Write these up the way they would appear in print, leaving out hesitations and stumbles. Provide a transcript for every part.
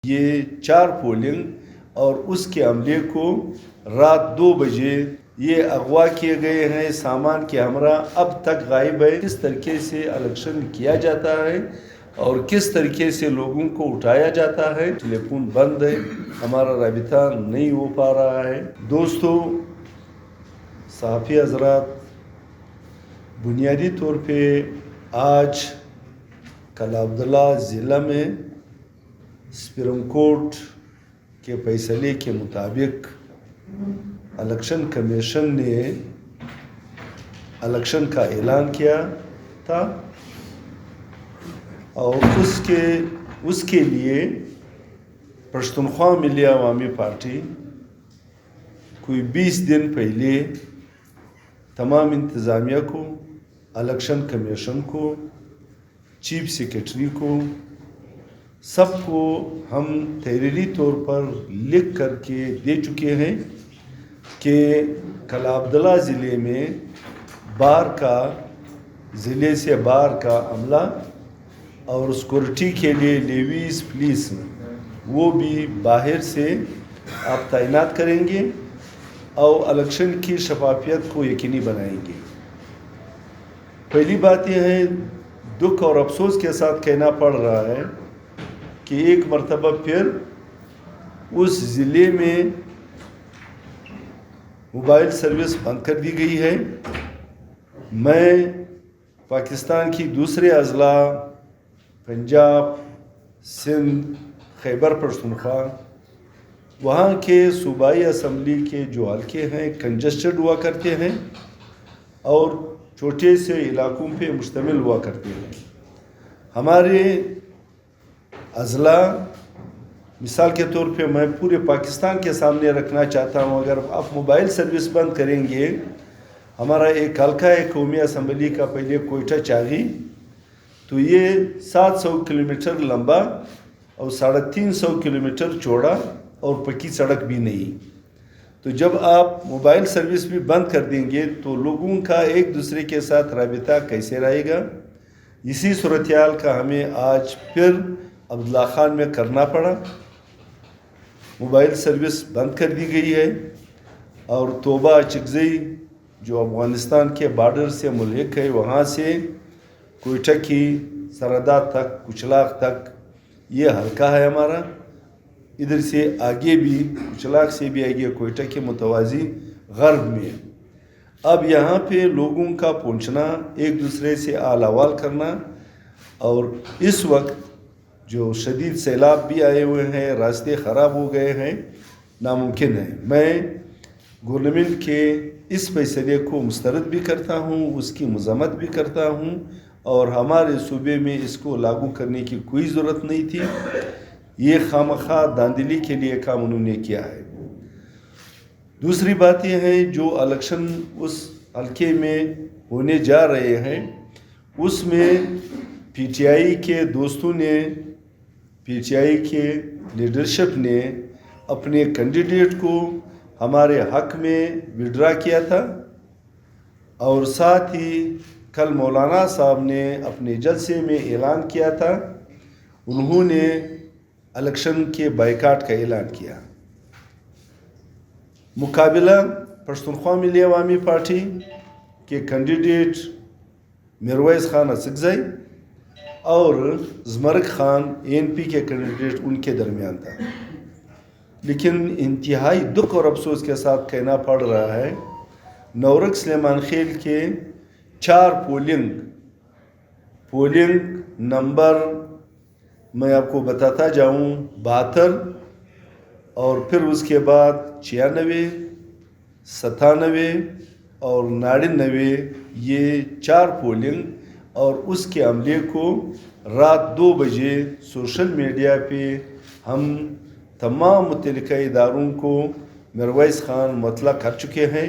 یہ 4 پولنگ اور اس کے عملے کو رات 2 بجے یہ اغوا کیے گئے ہیں، سامان کے ہمراہ اب تک غائب ہے۔ کس طریقے سے الیکشن کیا جاتا ہے اور کس طریقے سے لوگوں کو اٹھایا جاتا ہے، ٹیلی فون بند ہے، ہمارا رابطہ نہیں ہو پا رہا ہے۔ دوستو، صحافی حضرات، بنیادی طور پہ آج کلا عبداللہ ضلع میں سپریم کورٹ کے فیصلے کے مطابق الیکشن کمیشن نے الیکشن کا اعلان کیا تھا اور اس کے لیے پشتونخوا ملی عوامی پارٹی کوئی 20 دن پہلے تمام انتظامیہ کو، الیکشن کمیشن کو، چیف سیکرٹری کو، سب کو ہم تحریری طور پر لکھ کر کے دے چکے ہیں کہ کلا عبداللہ ضلع میں ضلع سے باہر کا عملہ اور سیکورٹی کے لیے لیویز پولیس وہ بھی باہر سے آپ تعینات کریں گے اور الیکشن کی شفافیت کو یقینی بنائیں گے۔ پہلی بات یہ ہے، دکھ اور افسوس کے ساتھ کہنا پڑ رہا ہے کہ ایک مرتبہ پھر اس ضلع میں موبائل سروس بند کر دی گئی ہے۔ میں پاکستان کی دوسرے اضلاع پنجاب، سندھ، خیبر پختونخوا، وہاں کے صوبائی اسمبلی کے جو حلقے ہیں کنجسٹڈ ہوا کرتے ہیں اور چھوٹے سے علاقوں پہ مشتمل ہوا کرتے ہیں۔ ہمارے اضلاع مثال کے طور پہ میں پورے پاکستان کے سامنے رکھنا چاہتا ہوں، اگر آپ موبائل سروس بند کریں گے، ہمارا ایک حلقہ ہے قومی اسمبلی کا پہلے کوئٹہ چاغی، تو یہ 700 کلومیٹر لمبا اور 350 کلومیٹر چوڑا اور پکی سڑک بھی نہیں۔ تو جب آپ موبائل سروس بھی بند کر دیں گے تو لوگوں کا ایک دوسرے کے ساتھ رابطہ کیسے رہے گا؟ اسی صورتحال کا ہمیں آج پھر عبداللہ خان میں کرنا پڑا۔ موبائل سروس بند کر دی گئی ہے اور توبہ چکزئی جو افغانستان کے بارڈر سے ملحق ہے، وہاں سے کوئٹہ کی سرحدات تک، کچلاغ تک یہ حلقہ ہے ہمارا۔ ادھر سے آگے بھی کچلاغ سے بھی آگے کوئٹہ کے متوازی غرب میں۔ اب یہاں پہ لوگوں کا پہنچنا، ایک دوسرے سے حال احوال کرنا، اور اس وقت جو شدید سیلاب بھی آئے ہوئے ہیں، راستے خراب ہو گئے ہیں، ناممکن ہے۔ میں گورنمنٹ کے اس فیصلے کو مسترد بھی کرتا ہوں، اس کی مذمت بھی کرتا ہوں، اور ہمارے صوبے میں اس کو لاگو کرنے کی کوئی ضرورت نہیں تھی۔ یہ خامخواہ دھاندلی کے لیے کام انہوں نے کیا ہے۔ دوسری بات یہ ہے، جو الیکشن اس حلقے میں ہونے جا رہے ہیں، اس میں پی ٹی آئی کے دوستوں نے، پی ٹی آئی کے لیڈرشپ نے اپنے کینڈیڈیٹ کو ہمارے حق میں وڈرا کیا تھا، اور ساتھ ہی کل مولانا صاحب نے اپنے جلسے میں اعلان کیا تھا، انہوں نے الیکشن کے بائیکاٹ کا اعلان کیا۔ مقابلہ پشتونخوا ملی عوامی پارٹی کے کینڈیڈیٹ میرویس خان اسکزئی اور زمرک خان این پی کے کینڈیڈیٹ ان کے درمیان تھا، لیکن انتہائی دکھ اور افسوس کے ساتھ کہنا پڑ رہا ہے، نورک سلیمان خیل کے 4 پولنگ نمبر میں آپ کو بتاتا جاؤں، 72 اور پھر اس کے بعد 96، 97 اور 99، یہ 4 پولنگ اور اس کے عملے کو رات 2 بجے سوشل میڈیا پہ ہم تمام متعلقہ اداروں کو میرویس خان مطلع کر چکے ہیں،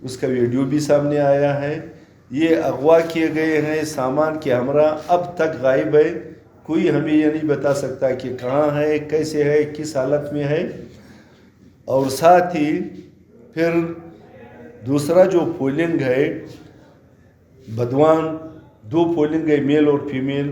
اس کا ویڈیو بھی سامنے آیا ہے۔ یہ اغوا کیے گئے ہیں، سامان کے ہمراہ اب تک غائب ہے، کوئی ہمیں یہ نہیں بتا سکتا کہ کہاں ہے، کیسے ہے، کس حالت میں ہے۔ اور ساتھ ہی پھر دوسرا جو پولنگ ہے بدوان، 2 پولنگ ہے، میل اور فیمیل،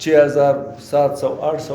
6,700-800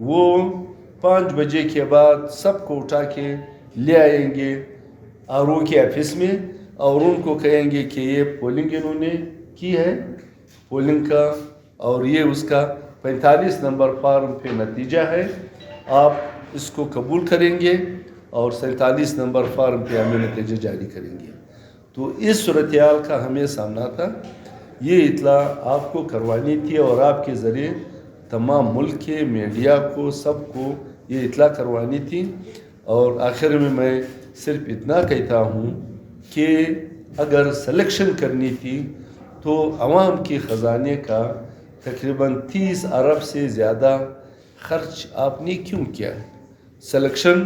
وہ 5 بجے کے بعد سب کو اٹھا کے لے آئیں گے RO کے آفس میں اور ان کو کہیں گے کہ یہ پولنگ انہوں نے کی ہے پولنگ کا اور یہ اس کا 45 نمبر فارم پہ نتیجہ ہے، آپ اس کو قبول کریں گے اور 47 نمبر فارم پہ ہمیں نتیجہ جاری کریں گے۔ تو اس صورتحال کا ہمیں سامنا تھا، یہ اطلاع آپ کو کروانی تھی اور آپ کے ذریعے تمام ملک کے میڈیا کو سب کو یہ اطلاع کروانی تھی۔ اور آخر میں صرف اتنا کہتا ہوں کہ اگر سلیکشن کرنی تھی تو عوام کے خزانے کا تقریباً 30 ارب سے زیادہ خرچ آپ نے کیوں کیا؟ سلیکشن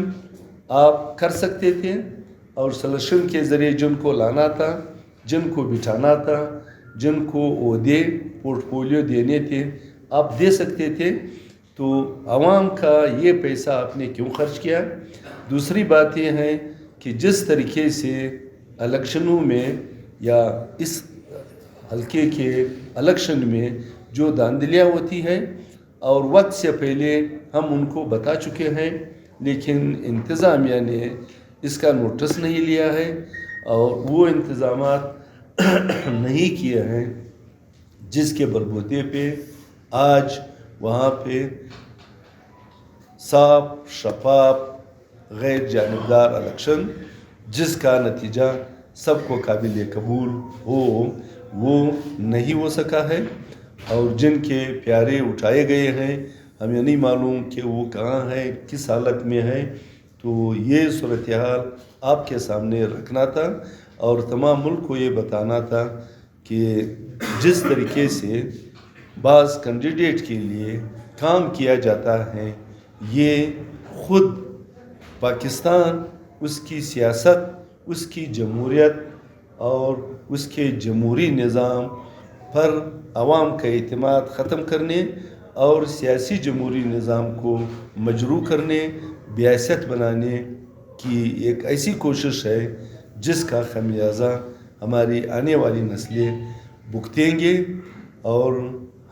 آپ کر سکتے تھے اور سلیکشن کے ذریعے جن کو لانا تھا، جن کو بٹھانا تھا، جن کو عہدے پورٹ فولیو دینے تھے آپ دے سکتے تھے، تو عوام کا یہ پیسہ آپ نے کیوں خرچ کیا؟ دوسری بات یہ ہے کہ جس طریقے سے الیکشنوں میں یا اس حلقے کے الیکشن میں جو دھاندلیاں ہوتی ہیں اور وقت سے پہلے ہم ان کو بتا چکے ہیں، لیکن انتظامیہ نے اس کا نوٹس نہیں لیا ہے اور وہ انتظامات نہیں کیے ہیں، جس کے بلبوتے پہ آج وہاں پہ صاف شفاف غیر جانبدار الیکشن جس کا نتیجہ سب کو قابل قبول ہو وہ نہیں ہو سکا ہے، اور جن کے پیارے اٹھائے گئے ہیں ہمیں نہیں معلوم کہ وہ کہاں ہیں، کس حالت میں ہیں۔ تو یہ صورتحال آپ کے سامنے رکھنا تھا اور تمام ملک کو یہ بتانا تھا کہ جس طریقے سے بعض کینڈیڈیٹ کے لیے کام کیا جاتا ہے، یہ خود پاکستان، اس کی سیاست، اس کی جمہوریت اور اس کے جمہوری نظام پر عوام کا اعتماد ختم کرنے اور سیاسی جمہوری نظام کو مجروح کرنے، بیاست بنانے کی ایک ایسی کوشش ہے جس کا خمیازہ ہماری آنے والی نسلیں بھگتیں گے، اور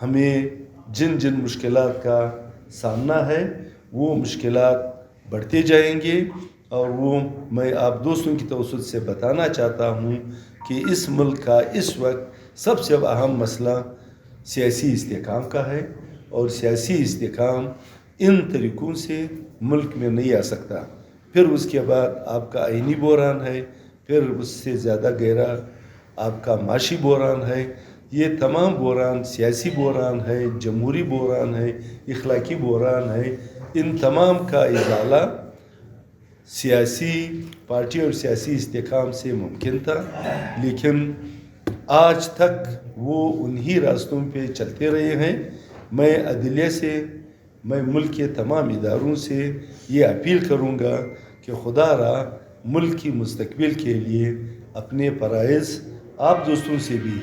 ہمیں جن جن مشکلات کا سامنا ہے وہ مشکلات بڑھتے جائیں گے۔ اور وہ میں آپ دوستوں کی توسط سے بتانا چاہتا ہوں کہ اس ملک کا اس وقت سب سے اہم مسئلہ سیاسی استحکام کا ہے، اور سیاسی استحکام ان طریقوں سے ملک میں نہیں آ سکتا۔ پھر اس کے بعد آپ کا آئینی بحران ہے، پھر اس سے زیادہ گہرا آپ کا معاشی بحران ہے۔ یہ تمام بحران سیاسی بحران ہے، جمہوری بحران ہے، اخلاقی بحران ہے، ان تمام کا ازالہ سیاسی پارٹی اور سیاسی استحکام سے ممکن تھا، لیکن آج تک وہ انہی راستوں پہ چلتے رہے ہیں۔ میں عدلیہ سے، میں ملک کے تمام اداروں سے یہ اپیل کروں گا کہ خدا را ملک کی مستقبل کے لیے اپنے فرائض آپ دوستوں سے بھی،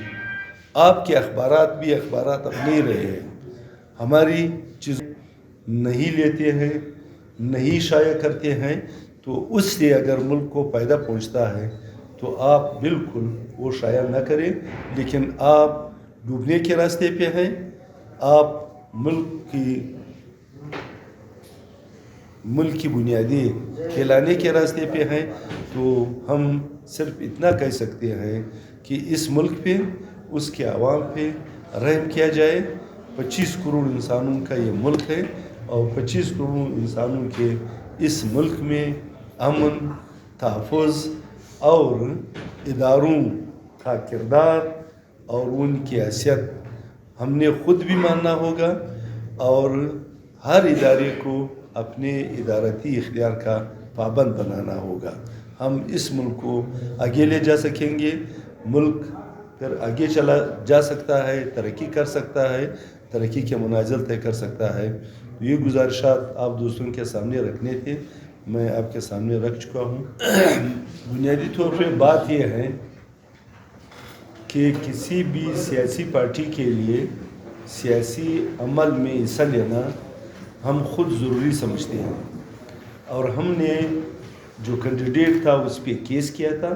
آپ کے اخبارات بھی اخبارات اب نہیں رہے ہیں، ہماری چیزیں نہیں لیتے ہیں، نہیں شائع کرتے ہیں، تو اس سے اگر ملک کو فائدہ پہنچتا ہے تو آپ بالکل وہ شائع نہ کریں، لیکن آپ ڈوبنے کے راستے پہ ہیں، آپ ملک کی بنیادیں کھلانے کے راستے پہ ہیں۔ تو ہم صرف اتنا کہہ سکتے ہیں کہ اس ملک پہ، اس کے عوام پہ رحم کیا جائے۔ 25 کروڑ انسانوں کا یہ ملک ہے، اور 25 کروڑ انسانوں کے اس ملک میں امن، تحفظ اور اداروں کا کردار اور ان کی حیثیت ہم نے خود بھی ماننا ہوگا، اور ہر ادارے کو اپنے ادارتی اختیار کا پابند بنانا ہوگا۔ ہم اس ملک کو آگے لے جا سکیں گے، ملک پھر آگے چلا جا سکتا ہے، ترقی کر سکتا ہے، ترقی کے منازل طے کر سکتا ہے۔ یہ گزارشات آپ دوستوں کے سامنے رکھنے تھے، میں آپ کے سامنے رکھ چکا ہوں۔ بنیادی طور پہ بات یہ ہے کہ کسی بھی سیاسی پارٹی کے لیے سیاسی عمل میں حصہ لینا ہم خود ضروری سمجھتے ہیں، اور ہم نے جو کینڈیڈیٹ تھا اس پہ کیس کیا تھا،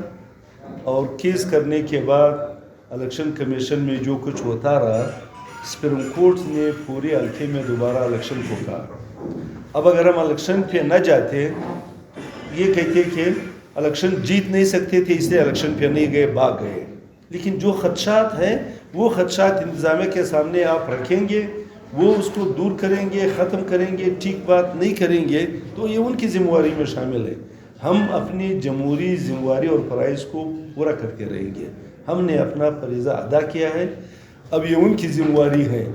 اور کیس کرنے کے بعد الیکشن کمیشن میں جو کچھ ہوتا رہا، سپریم کورٹ نے پورے حلقے میں دوبارہ الیکشن کو کہا، اب اگر ہم الیکشن پہ نہ جاتے، یہ کہتے کہ الیکشن جیت نہیں سکتے تھے اس لیے الیکشن پہ نہیں گئے، بھاگ گئے. لیکن جو خدشات ہیں وہ خدشات انتظامیہ کے سامنے آپ رکھیں گے، وہ اس کو دور کریں گے، ختم کریں گے، ٹھیک بات نہیں کریں گے تو یہ ان کی ذمہ داری میں شامل ہے. ہم اپنی جمہوری ذمہ داری اور فرائض کو پورا کرتے رہیں گے. ہم نے اپنا فریضہ ادا کیا ہے، اب یہ ان کی ذمہ داری ہے.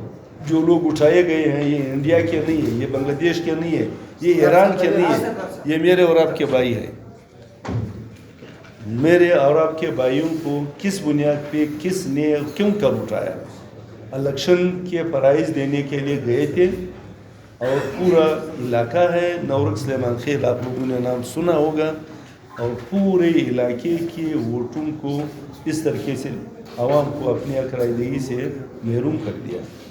جو لوگ اٹھائے گئے ہیں یہ انڈیا کے نہیں ہے، یہ بنگلہ دیش کے نہیں ہے، یہ ایران کے نہیں ہے، یہ میرے اور آپ کے بھائی ہیں. میرے اور آپ کے بھائیوں کو کس بنیاد پہ کس نے کیوں کر اٹھایا؟ الیکشن کے فرائض دینے کے لیے گئے تھے، اور پورا علاقہ ہے نورک سلیمان خیل، آپ لوگوں نے نام سنا ہوگا، اور پورے علاقے کے ووٹوں کو اس طریقے سے عوام کو اپنی عقائدگی سے محروم کر دیا.